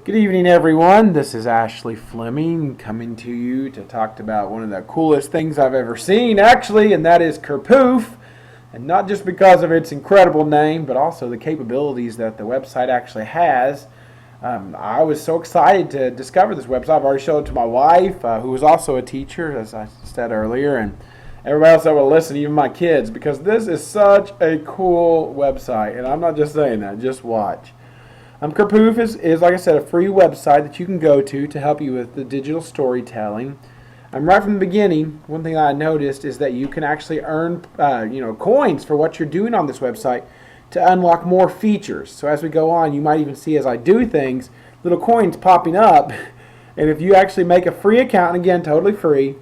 Good evening, everyone. This is Ashley Fleming coming to you to talk about one of the coolest things I've ever seen, actually, and that is Kerpoof. And not just because of its incredible name, but also the capabilities that the website actually has. I was so excited to discover this website. I've already showed it to my wife, who was also a teacher, as I said earlier, and everybody else that will listen, even my kids, because this is such a cool website. And I'm not just saying that, just watch. Kerpoof is, like I said, a free website that you can go to help you with the digital storytelling. Right from the beginning, one thing I noticed is that you can actually earn coins for what you're doing on this website to unlock more features. So as we go on, you might even see as I do things, little coins popping up. And if you actually make a free account, and again, totally free,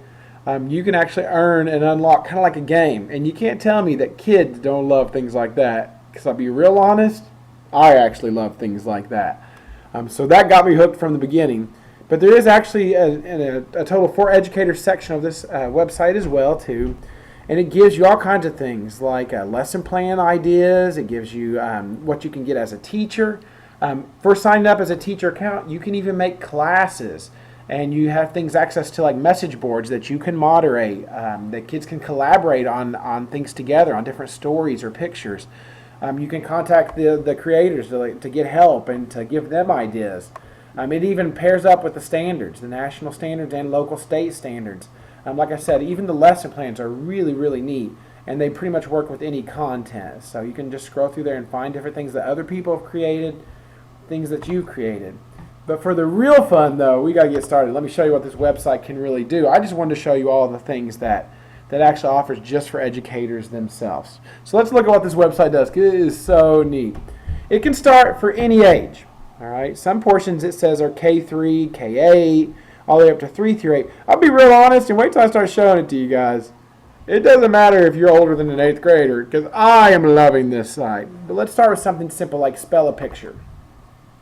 you can actually earn and unlock kind of like a game. And you can't tell me that kids don't love things like that, because I'll be real honest, I actually love things like that. So that got me hooked from the beginning. But there is actually a total for educators section of this website as well too, and it gives you all kinds of things like lesson plan ideas. It gives you what you can get as a teacher. For signing up as a teacher account, you can even make classes, and you have things access to like message boards that you can moderate. That kids can collaborate on things together, on different stories or pictures. You can contact the creators to get help and to give them ideas. It even pairs up with the standards, the national standards and local state standards. Like I said, even the lesson plans are really, really neat, and they pretty much work with any content. So you can just scroll through there and find different things that other people have created, things that you've created. But for the real fun, though, we got to get started. Let me show you what this website can really do. I just wanted to show you all the things that actually offers just for educators themselves. So let's look at what this website does, because it is so neat. It can start for any age. All right. Some portions it says are K3, K8, all the way up to 3 through 8. I'll be real honest and wait till I start showing it to you guys. It doesn't matter if you're older than an 8th grader, because I am loving this site. But let's start with something simple like spell a picture.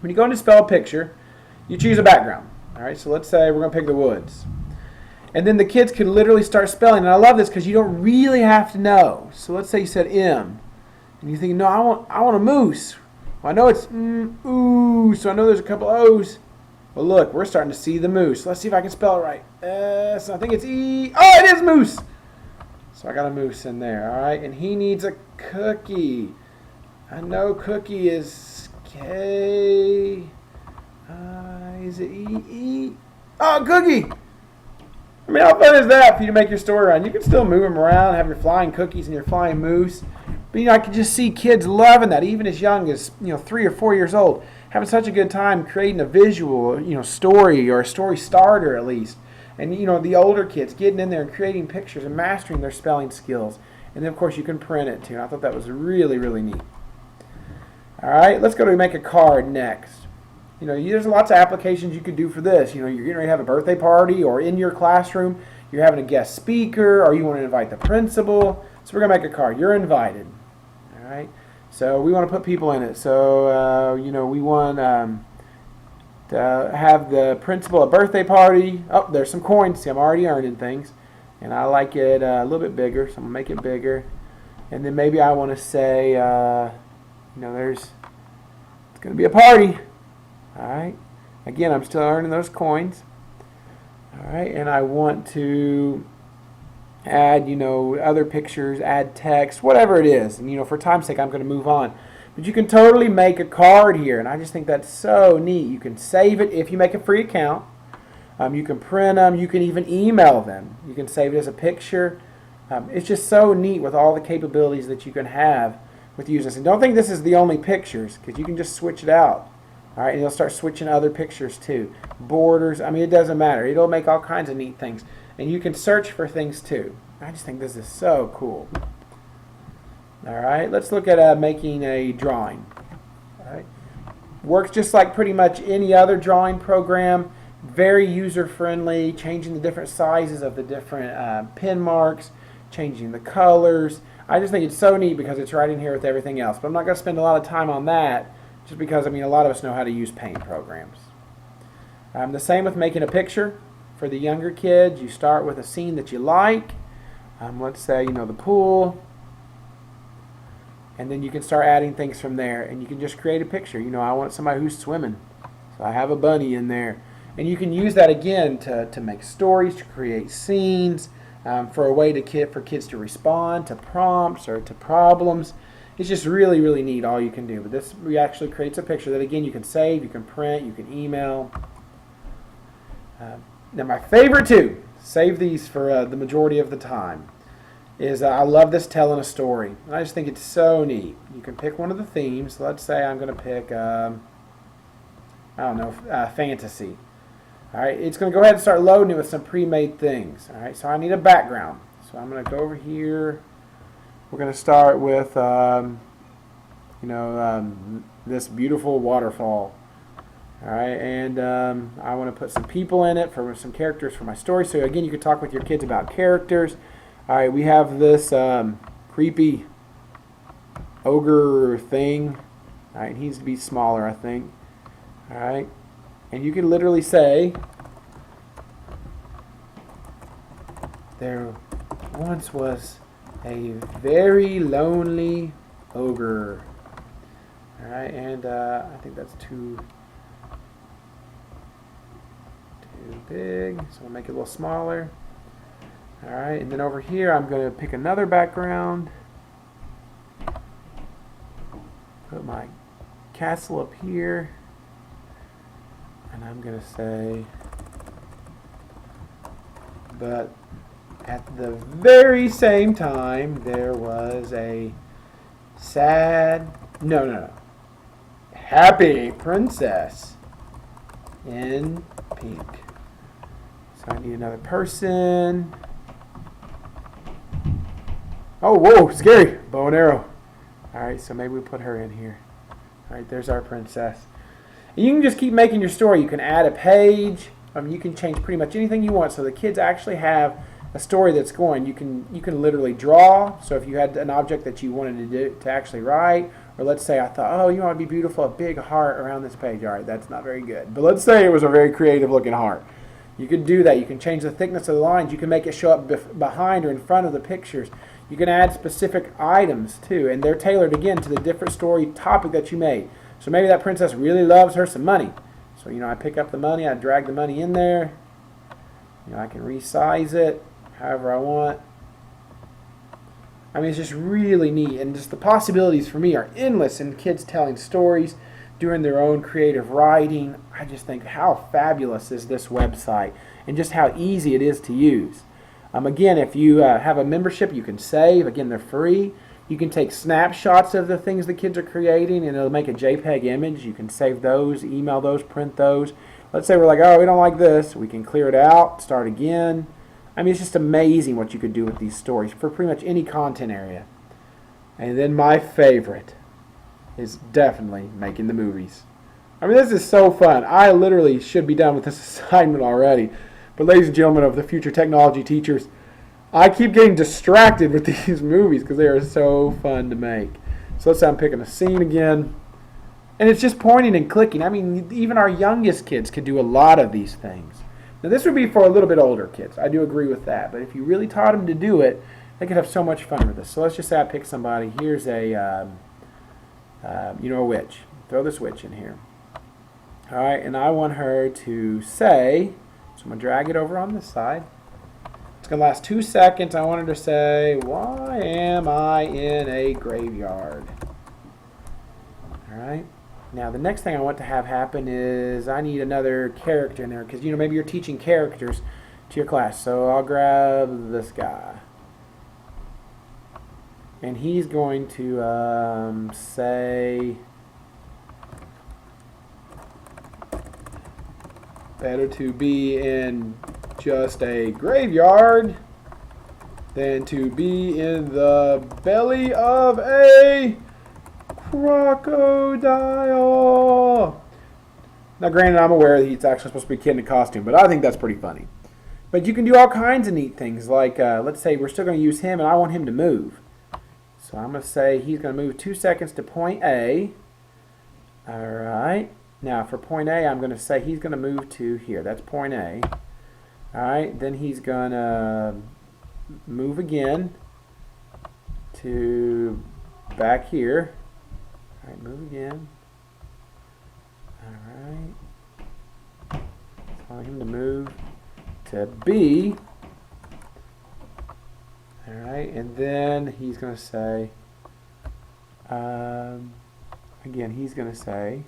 When you go into spell a picture, you choose a background. All right. So let's say we're going to pick the woods. And then the kids could literally start spelling. And I love this because you don't really have to know. So let's say you said M. And you think, no, I want a moose. Well, I know it's ooh, so I know there's a couple O's. Well, look, we're starting to see the moose. Let's see if I can spell it right. So I think it's E. Oh, it is moose. So I got a moose in there, all right? And he needs a cookie. I know cookie is K. Is it E? Oh, cookie. How fun is that for you to make your story around? You can still move them around, have your flying cookies and your flying moose. But I can just see kids loving that, even as young as 3 or 4 years old, having such a good time creating a visual, story or a story starter at least. And the older kids getting in there and creating pictures and mastering their spelling skills. And then of course you can print it too. And I thought that was really, really neat. All right, let's go to make a card next. There's lots of applications you could do for this. You're getting ready to have a birthday party, or in your classroom, you're having a guest speaker, or you want to invite the principal. So we're going to make a card. You're invited. All right. So we want to put people in it. So, we want to have the principal a birthday party. Oh, there's some coins. See, I'm already earning things. And I like it a little bit bigger, so I'm going to make it bigger. And then maybe I want to say, it's going to be a party. All right. Again, I'm still earning those coins. All right. And I want to add, other pictures, add text, whatever it is. And, for time's sake, I'm going to move on. But you can totally make a card here. And I just think that's so neat. You can save it if you make a free account. You can print them. You can even email them. You can save it as a picture. It's just so neat with all the capabilities that you can have with using this. And don't think this is the only pictures, because you can just switch it out. All right, and you'll start switching other pictures too. Borders, it doesn't matter. It'll make all kinds of neat things. And you can search for things too. I just think this is so cool. All right, let's look at making a drawing. All right, works just like pretty much any other drawing program. Very user-friendly, changing the different sizes of the different pen marks, changing the colors. I just think it's so neat because it's right in here with everything else. But I'm not going to spend a lot of time on that, just because, a lot of us know how to use paint programs. The same with making a picture. For the younger kids, you start with a scene that you like. Let's say, the pool. And then you can start adding things from there. And you can just create a picture. I want somebody who's swimming. So I have a bunny in there. And you can use that again to make stories, to create scenes, for a way for kids to respond to prompts or to problems. It's just really, really neat all you can do. But this actually creates a picture that, again, you can save, you can print, you can email. Now my favorite too, save these for the majority of the time, is I love this telling a story. And I just think it's so neat. You can pick one of the themes. Let's say I'm going to pick, I don't know, fantasy. All right, it's going to go ahead and start loading it with some pre-made things. All right, so I need a background. So I'm going to go over here. We're going to start with, this beautiful waterfall. All right, and I want to put some people in it for some characters for my story. So again, you can talk with your kids about characters. All right, we have this creepy ogre thing. All right, he needs to be smaller, I think. All right, and you can literally say, there once was a very lonely ogre. All right, and I think that's too big, so we'll make it a little smaller. All right, and then over here I'm going to pick another background, put my castle up here, and I'm going to say, but at the very same time there was a happy princess in pink. So I need another person. Oh, whoa, scary. Bow and arrow. All right, so maybe we put her in here. All right, there's our princess. And you can just keep making your story. You can add a page. You can change pretty much anything you want so the kids actually have a story that's going. You can literally draw. So if you had an object that you wanted to actually write, or let's say I thought, oh, you want to be beautiful, a big heart around this page. All right, that's not very good. But let's say it was a very creative looking heart. You could do that. You can change the thickness of the lines. You can make it show up behind or in front of the pictures. You can add specific items too, and they're tailored again to the different story topic that you made. So maybe that princess really loves her some money. So I pick up the money, I drag the money in there. I can resize it however I want. I mean, it's just really neat, and just the possibilities for me are endless in kids telling stories, doing their own creative writing. I just think how fabulous is this website and just how easy it is to use. Again, if you have a membership, you can save. Again, they're free. You can take snapshots of the things the kids are creating, and it'll make a JPEG image. You can save those, email those, print those. Let's say we're like, oh, we don't like this. We can clear it out, start again. I mean, it's just amazing what you could do with these stories for pretty much any content area. And then my favorite is definitely making the movies. I mean, this is so fun. I literally should be done with this assignment already. But ladies and gentlemen of the future technology teachers, I keep getting distracted with these movies because they are so fun to make. So let's say I'm picking a scene again. And it's just pointing and clicking. I mean, even our youngest kids could do a lot of these things. Now, this would be for a little bit older kids. I do agree with that. But if you really taught them to do it, they could have so much fun with this. So let's just say I pick somebody. Here's a witch. Throw this witch in here. All right, and I want her to say, so I'm going to drag it over on this side. It's going to last 2 seconds. I want her to say, why am I in a graveyard? All right. Now, the next thing I want to have happen is I need another character in there because, maybe you're teaching characters to your class. So I'll grab this guy. And he's going to say, better to be in just a graveyard than to be in the belly of a crocodile. Now, granted, I'm aware that he's actually supposed to be a kid in a costume, but I think that's pretty funny. But you can do all kinds of neat things, like let's say we're still going to use him, and I want him to move. So I'm going to say he's going to move 2 seconds to point A. All right. Now, for point A, I'm going to say he's going to move to here. That's point A. All right. Then he's going to move again to back here. All right, move again. All right. telling him to move to B. All right, and then he's going to say, again, he's going to say,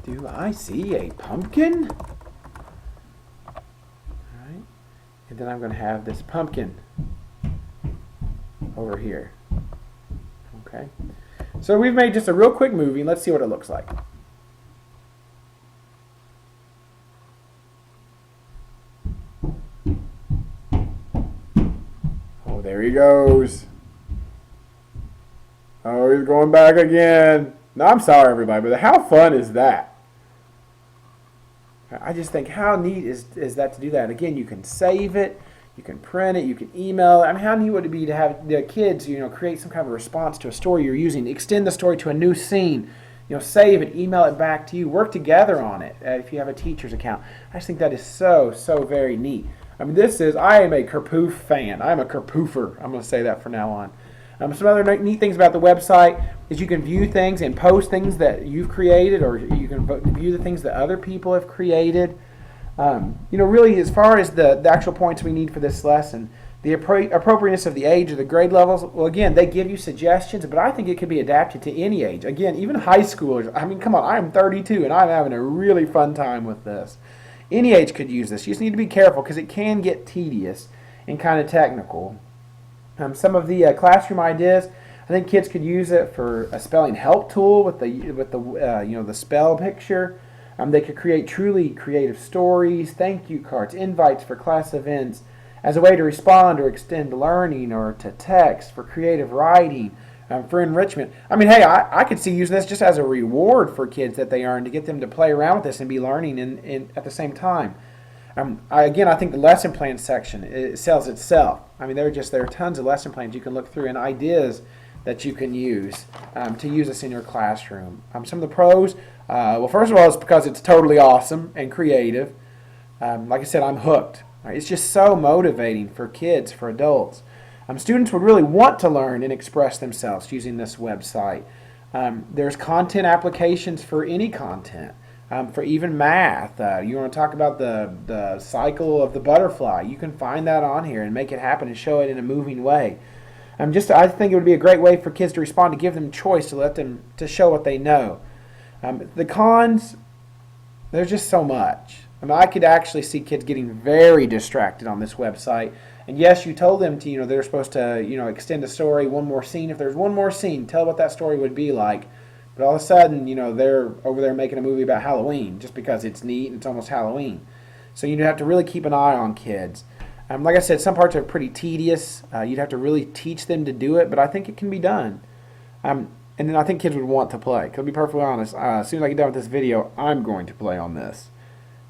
do I see a pumpkin? All right, and then I'm going to have this pumpkin over here. Okay, so we've made just a real quick movie. Let's see what it looks like. Oh, there he goes. Oh, he's going back again. No, I'm sorry, everybody, but how fun is that? I just think how neat is that to do that. Again, you can save it, you can print it, you can email it. I mean, how neat would it be to have the kids, create some kind of response to a story you're using, extend the story to a new scene, save it, email it back to you, work together on it if you have a teacher's account. I just think that is so very neat. I mean, I am a Kerpoof fan. I'm a Kerpoofer. I'm going to say that from now on. Some other neat things about the website is you can view things and post things that you've created, or you can view the things that other people have created. Really, as far as the actual points we need for this lesson, the appropriateness of the age or the grade levels, well, again, they give you suggestions, but I think it can be adapted to any age. Again, even high schoolers. I mean, come on, I'm 32, and I'm having a really fun time with this. Any age could use this. You just need to be careful because it can get tedious and kind of technical. Some of the classroom ideas, I think kids could use it for a spelling help tool with the spell picture. They could create truly creative stories, thank you cards, invites for class events as a way to respond or extend learning, or to text for creative writing, for enrichment. I mean, hey, I could see using this just as a reward for kids that they earn to get them to play around with this and be learning at the same time. I think the lesson plan section, it sells itself. I mean, there are tons of lesson plans you can look through and ideas that you can use to use this in your classroom. Some of the pros, well, first of all, it's because it's totally awesome and creative. Like I said, I'm hooked. Right? It's just so motivating for kids, for adults. Students would really want to learn and express themselves using this website. There's content applications for any content. For even math, you want to talk about the cycle of the butterfly, you can find that on here and make it happen and show it in a moving way. I think it would be a great way for kids to respond, to give them choice, to let them to show what they know. The cons, there's just so much. I could actually see kids getting very distracted on this website. And yes, you told them to, they're supposed to, extend a story, one more scene. If there's one more scene, tell what that story would be like. But all of a sudden, they're over there making a movie about Halloween just because it's neat and it's almost Halloween. So you have to really keep an eye on kids. Like I said, some parts are pretty tedious. You'd have to really teach them to do it, but I think it can be done. And then I think kids would want to play. To be perfectly honest, as soon as I get done with this video, I'm going to play on this.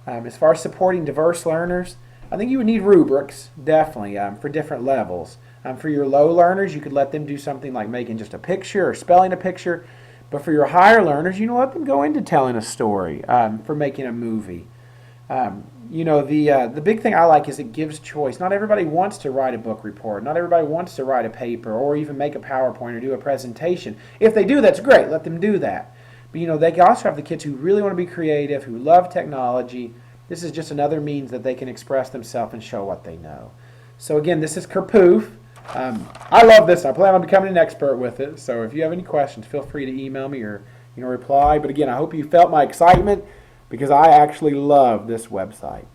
As far as supporting diverse learners, I think you would need rubrics, definitely, for different levels. For your low learners, you could let them do something like making just a picture or spelling a picture. But for your higher learners, let them go into telling a story, for making a movie. The big thing I like is it gives choice. Not everybody wants to write a book report. Not everybody wants to write a paper or even make a PowerPoint or do a presentation. If they do, that's great. Let them do that. But, they can also have the kids who really want to be creative, who love technology. This is just another means that they can express themselves and show what they know. So again, this is Kerpoof. I love this. I plan on becoming an expert with it. So if you have any questions, feel free to email me or reply. But again, I hope you felt my excitement because I actually love this website.